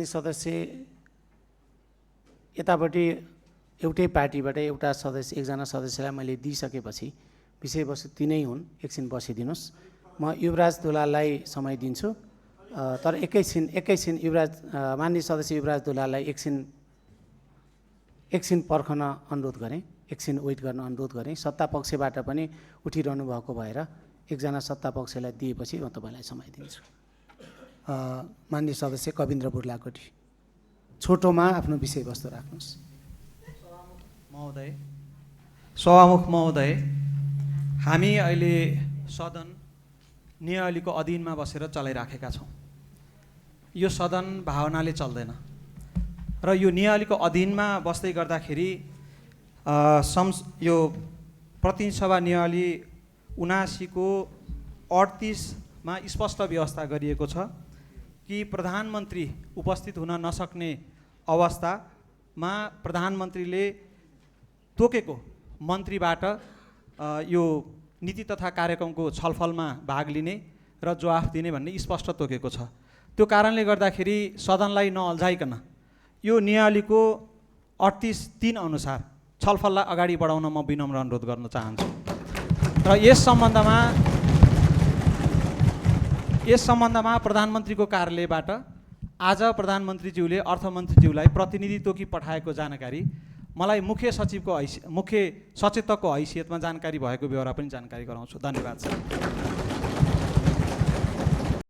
सदस्य यतापट्टि एउटै पार्टीबाट एउटा सदस्य एकजना सदस्यलाई मैले दिइसकेपछि विषयवस्तु तिनै हुन्, एकछिन बसिदिनुहोस्। म युवराज दुलाललाई समय दिन्छु, तर एकैछिन युवराज माननीय सदस्य युवराज दुलाललाई एकछिन पर्खन अनुरोध गरेँ, एकछिन वेट गर्न अनुरोध गरेँ। सत्ता पक्षबाट पनि उठिरहनु भएको भएर एकजना सत्ता पक्षलाई दिएपछि म तपाईँलाई समय दिन्छु। माननीय सदस्य कविन्द्र बुर्लाकोटी, छोटोमा आफ्नो विषयवस्तु राख्नुहोस्। सभामुख महोदय, हामी अहिले सदन नियमावलीको अधीनमा बसेर चलाइराखेका छौँ। यो सदन भावनाले चल्दैन र यो नियमावलीको अधीनमा बस्दै गर्दाखेरि यो प्रतिनिधि सभा नियमावली 79 को 38 मा स्पष्ट व्यवस्था गरिएको छ कि प्रधानमन्त्री उपस्थित हुन नसक्ने अवस्थामा प्रधानमन्त्रीले तोकेको मन्त्रीबाट यो नीति तथा कार्यक्रमको छलफलमा भाग लिने र जवाफ दिने भन्ने स्पष्ट तोकेको छ। त्यो कारणले गर्दाखेरि सदनलाई नअल्झाइकन यो नियमावलीको 38(3) अनुसार छलफललाई अगाडि बढाउन म विनम्र अनुरोध गर्न चाहन्छु। र यस सम्बन्धमा प्रधानमन्त्रीको कार्यालयबाट आज प्रधानमन्त्रीज्यूले अर्थमन्त्रीज्यूलाई प्रतिनिधि तोकी पठाएको जानकारी मलाई मुख्य सचिवको मुख्य सचेतकको हैसियतमा जानकारी भएको बेहोरा पनि जानकारी गराउँछु। धन्यवाद सर।